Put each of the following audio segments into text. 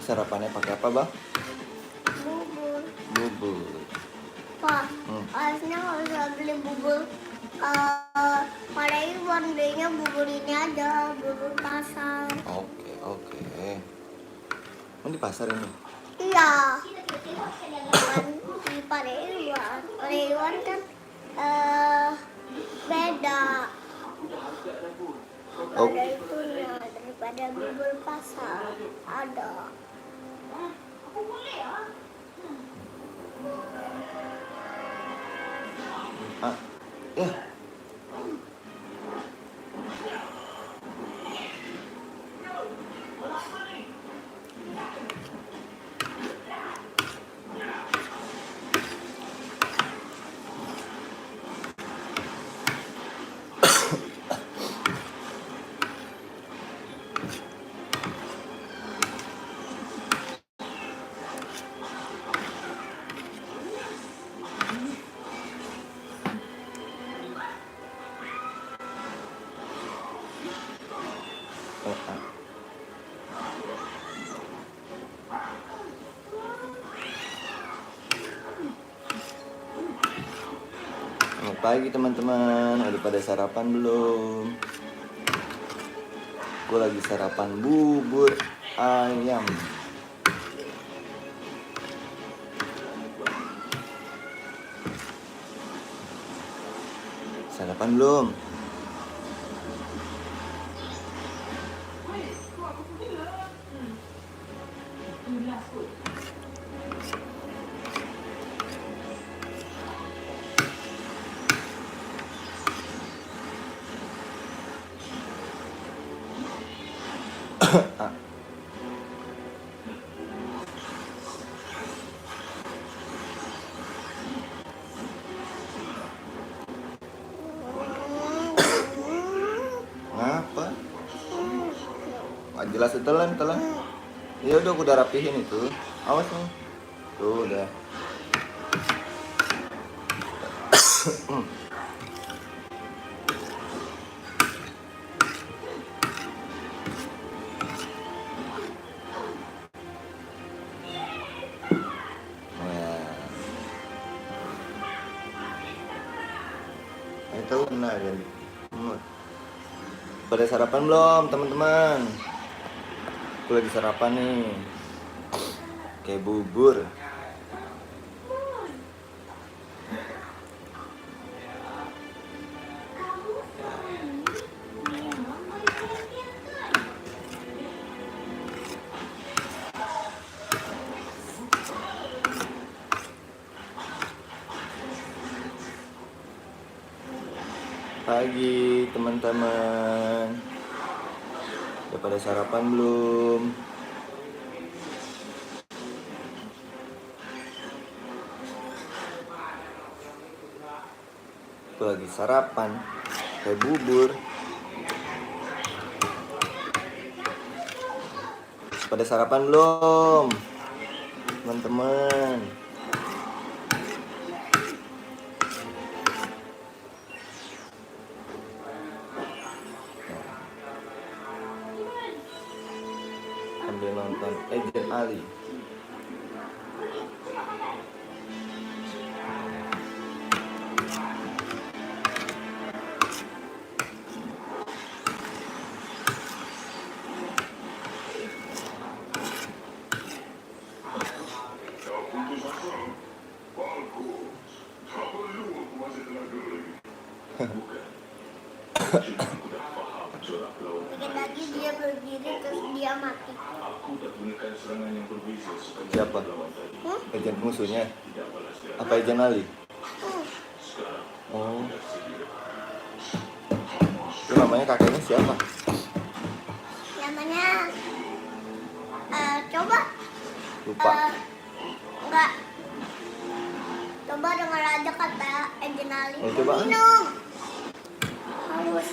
Sarapannya pakai apa, Bang? Bubur. Bubur. Pak, harusnya nggak usah beli bubur. Pada Iwan belinya bubur ini aja, bubur pasar. Oke. Oh, di pasar ini? Iya. Kan di Pada Iwan kan beda. Oh. Ada itunya daripada bubur pasar. Ada. Ya. Selamat pagi teman-teman, udah pada sarapan belum? Gue lagi sarapan bubur ayam. Sarapan belum? Ngapa? Nggak jelas telan. Ya udah, aku udah rapihin itu. Awas nih. Tuh udah. Itu benar ya. Pada sarapan belum teman-teman? Aku lagi sarapan nih. Kayak bubur. Pagi teman-teman, udah pada sarapan belum? Aku lagi sarapan kayak bubur. Pada sarapan belum teman-teman? Sambil nonton Agent Ali. Dikit lagi dia berdiri terus dia mati. Siapa? Agent musuhnya? Apa Agent Ali? Oh. Itu namanya kakeknya siapa? Namanya coba. Lupa. Enggak. Coba dengar aja kata Agent Ali. Coba. Minum. Haus.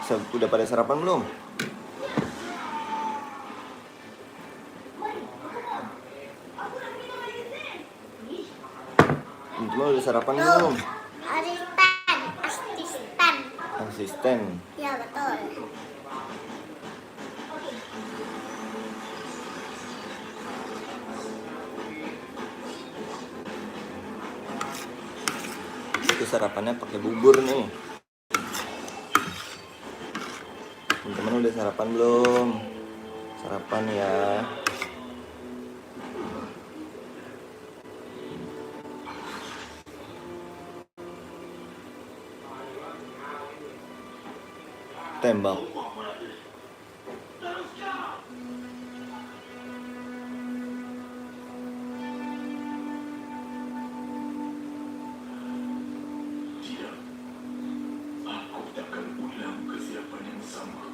Udah pada sarapan belum? Teman-teman udah sarapan belum? Asisten. Asisten. Ya betul. Itu sarapannya pakai bubur nih. Teman-teman udah sarapan belum? Sarapan ya. Tembak. Aku takkan ulang kesiapan yang sama.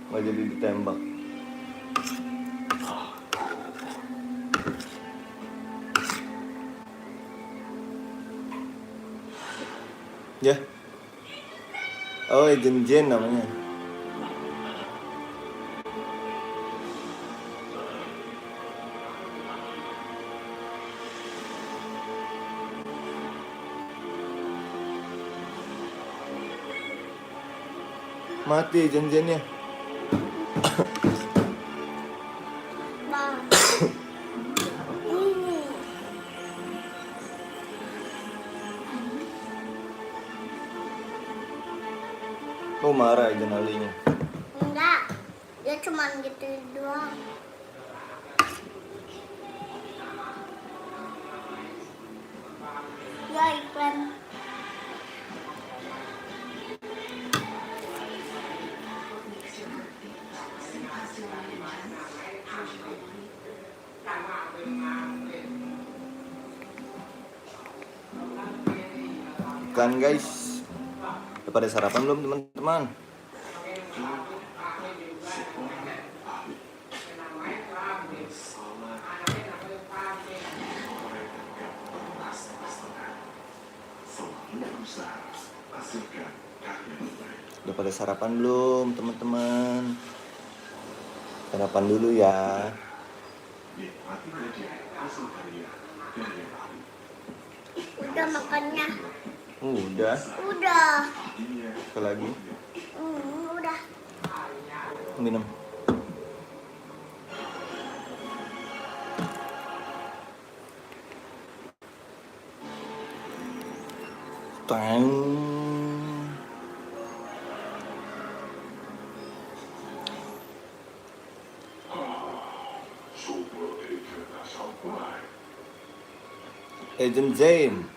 Nggak jadi ditembak. Ya. Oh, Agent Jen namanya. Mati Agent Jennya. Bang. Oh, marah Agent Alinya. Enggak. Dia cuman gitu doang. Ya iklan. Kan guys. Udah pada sarapan belum teman-teman? Udah pada sarapan belum teman-teman? Sarapan dulu ya. Udah makannya. Udah. Udah. Sekali lagi. Udah. Minum. Tang. Agent Zain.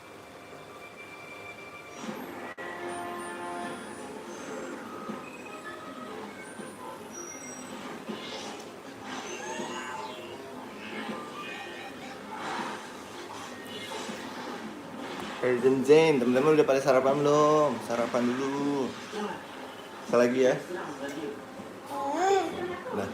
Agent Zain, teman-teman udah pada sarapan belum? Sarapan dulu. Sekali lagi ya. Nah.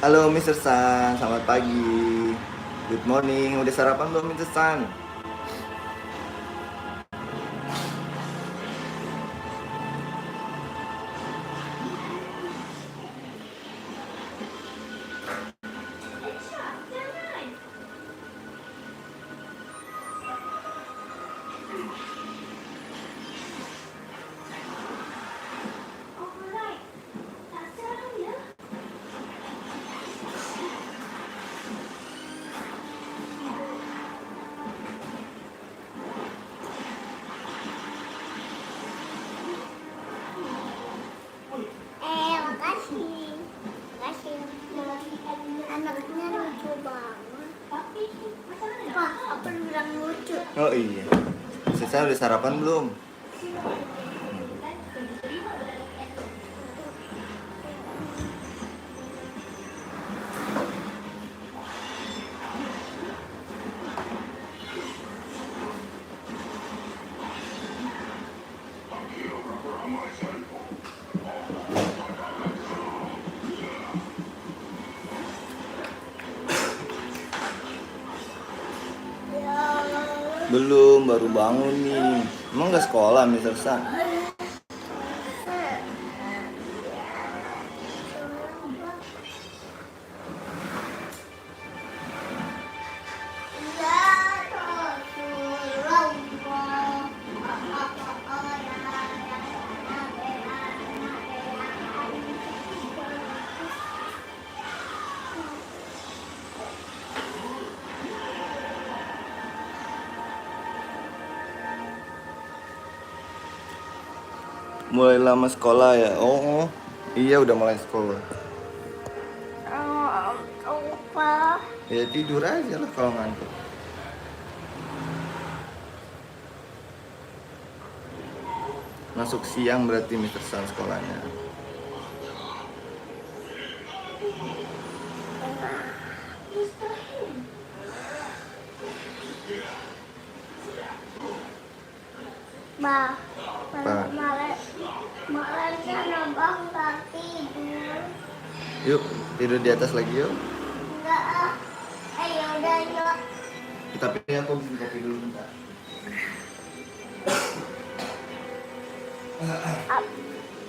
Halo Mr. San, selamat pagi. Good morning, udah sarapan belum Mr. San? Makasih. Makasih. Anaknya lucu banget. Wah, apa bilang lucu? Oh iya. Mr. San udah sarapan belum? Ya. Belum, baru bangun nih. Emang nggak sekolah, Mister San? Mulai lama sekolah ya? Oh, iya udah mulai sekolah. Lupa. Ya tidur aja lah kalau ngantuk. Masuk siang berarti Mister San sekolahnya. Bah, Bah. malam kan abang nggak tidur. Yuk, tidur di atas lagi yuk. Enggak ah. Ayo udah yuk. Tapi aku bikin kopi dulu bentar.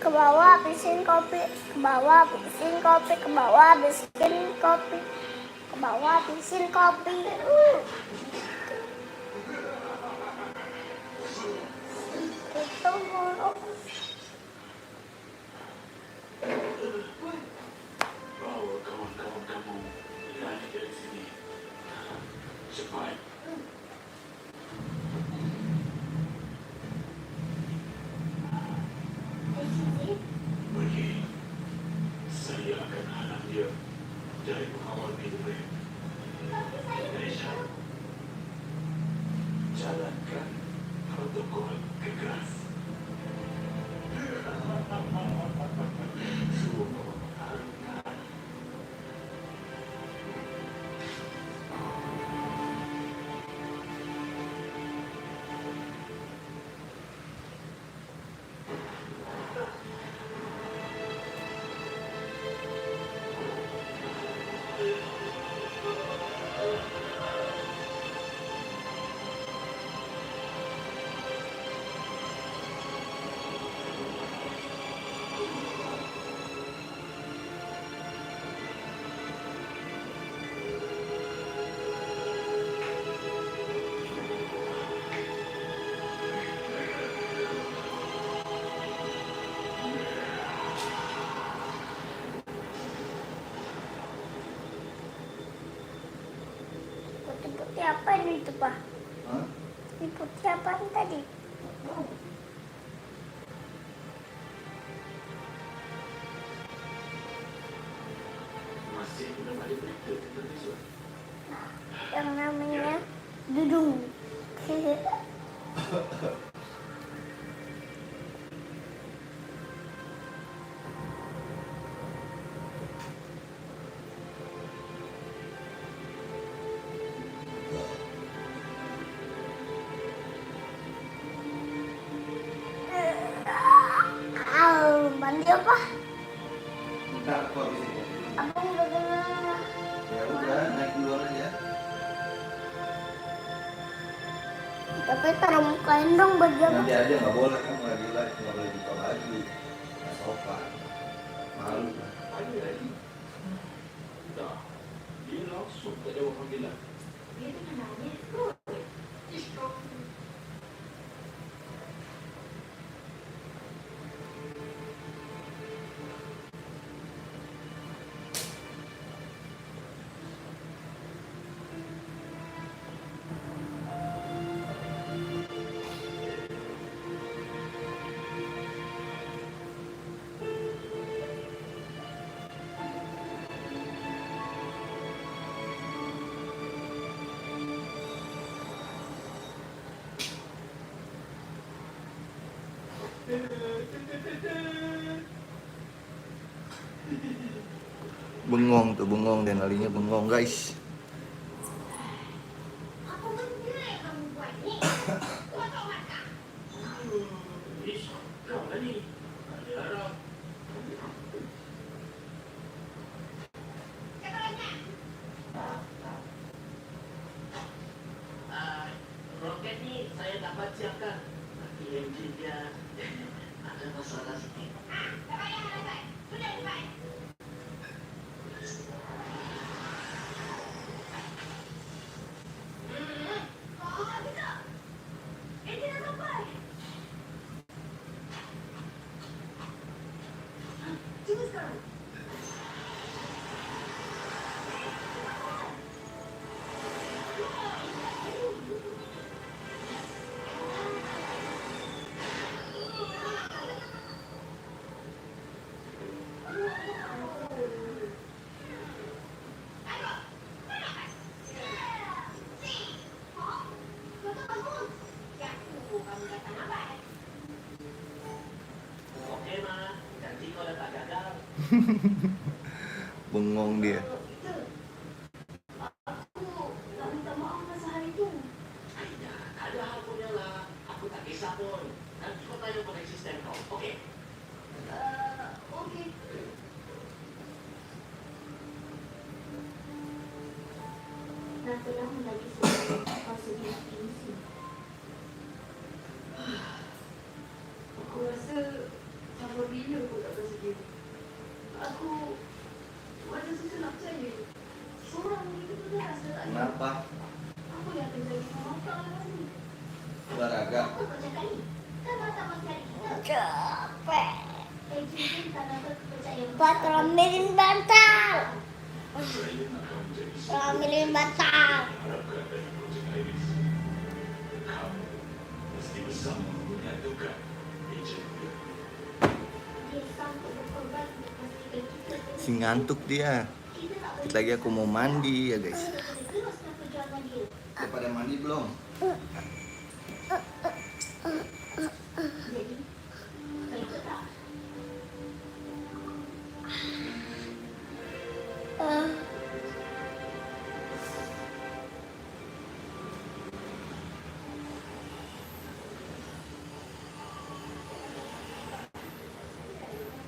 Ke bawah habisin kopi, ke bawah habisin kopi, ke bawah habisin kopi, ke bawah habisin kopi. Itu mulu. Bawa kawan-kawan kamu lari dari sini. Cepat. Pergi. Saya akan halang dia dari mengawal hidupnya. Indonesia. Jalankan protokol keras. Semua harga. Putih-putih apa ini itu, Pak? Hah? Ini putih apa tadi? Masih belum ada berita tentang Islam. Yang namanya dudung. Mandi apa? Bentar aku habis ini. Abang udah kenal. Ya udah, naik duluan aja. Tapi taruh mukain dong baju apa? Nanti aja nggak boleh kan lagi live, nggak boleh buka baju. Nggak sopan. Malu kan. Ada lagi. Dah. Dia langsung tak jawab panggilan. Bengong tuh, bengong Denalinya bengong guys. Ish, kau lah ni. bacakan. Tapi intinya ada masalah sedikit. Oke, Ma. Janji kau udah tak gagal. Bengong dia. Aida, ada hal punya lah. Aku tak kisah pun. Nanti kau tanya pada asisten kau. Oke? Nantilah membagi sebuah kau sedih sih. Aku rasa campur bila aku tak bersedia. Aku macam susah nak percaya. Seorang itu tu dah rasa tak ada. Kenapa? Apa yang akan jadi sama kau lepas ni? Olahraga. Capek. Cincin tak dapat kepercayaan. Buat ambilin bantal. Ambilin bantal. Mesti bersama menyatukan agent dia. Dia sanggup berkorban untuk pastikan kita Si ngantuk dia. Dikit lagi aku mau mandi ya guys. terus dengan perjuangan dia. Udah pada mandi belum? Jadi, kau ikut tak?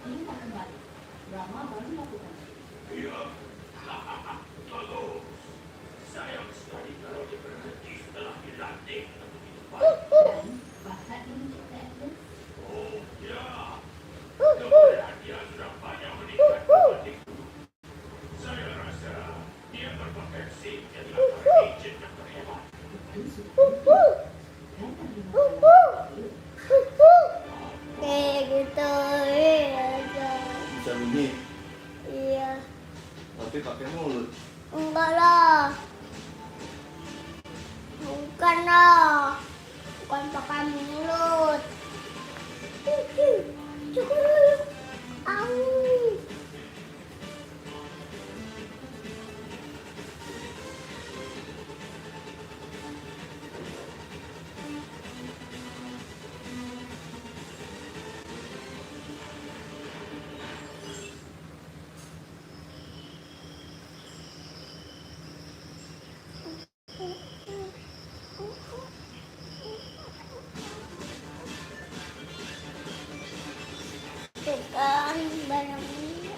Ini tak kembali. Rama baru lakukan. Iya. Lalu, sayang sekali kalau dia berhenti setelah dilantik. Dan bakat dia mencipta evidence. Oh, ya. Kemudian dia sudah banyak meningkat dibanding dulu. Saya rasa dia berpotensi jadi agent yang terhebat. Kayak gitu. Iya. Bisa bunyi. Iya. Tapi pakai mulut. Enggak lah. Bukan lah. Bukan pakai mulut. Cukup. Au. Bukan barang ini.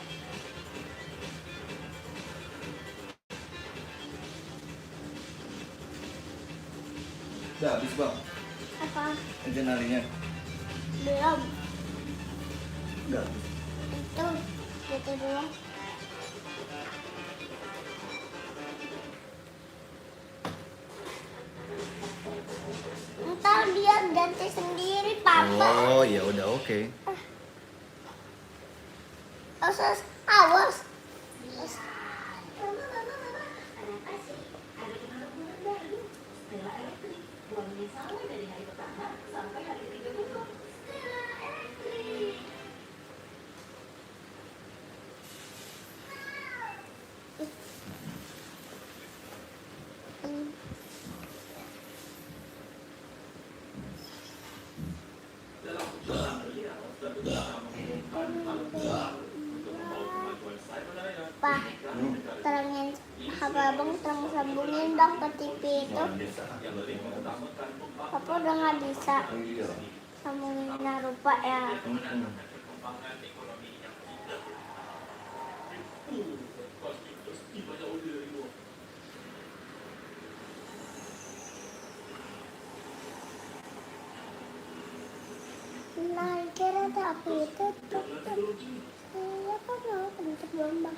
Udah habis bang. Apa? Adrenalinnya. Belum. Udah habis. Itu. Gitu doang. Ntar dia ganti sendiri, Papa. Oh ya udah oke. Awas, awas. Ada kasih, ada pengakuan baru. Stella Elektrik, uangnya sama dari hari pertama sampai hari 30. Stella Elektrik. Dalam perjalanan beliau, berusaha mengumumkan hal besar untuk membawa kemajuan cybernetica. Pak, terangin HP abang terang sambungin dong ke TV itu. Yang lebih mengutamakan Papa udah nggak bisa Iya. sambungin Narupa ya. perkembangan ekonomi yang tidak pasti banyak order itu. aku itu siapa mau bentuk lomba.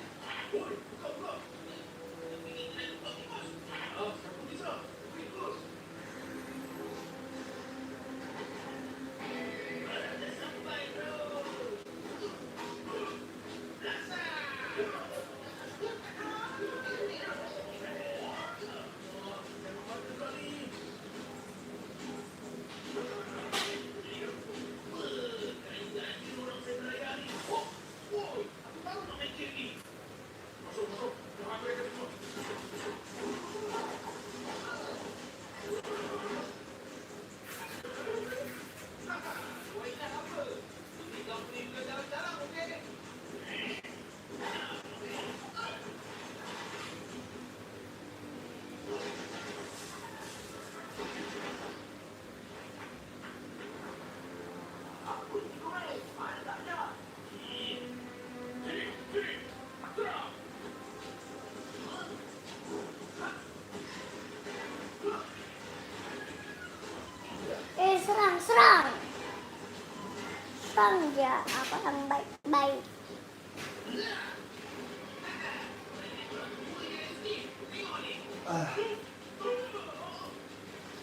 Serang ya, aku yang baik-baik.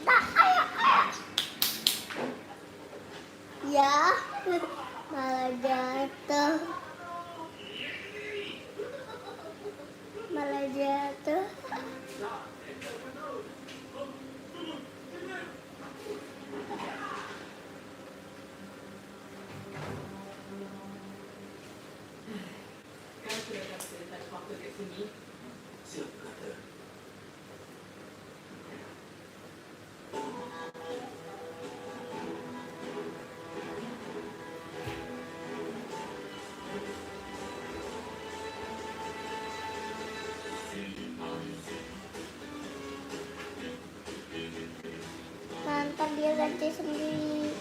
Nah, ayo. Ya, malah jatuh. Kan sudah kasih waktu kat sini. Siap kata. Ntar dia ganti sendiri.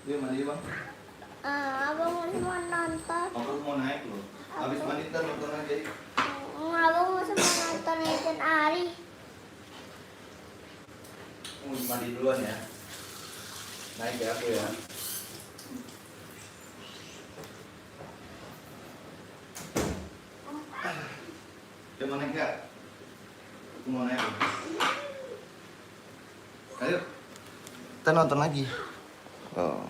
Dia mandi bang. Abang mau nonton. Aku mau naik loh. Habis mandi ntar nonton aja. Abang mau nonton Legend Ari. Mau mandi duluan ya. Naik ya aku ya. Dia mau naik nggak? Aku mau naik. Ayo. Kita nonton lagi. Oh.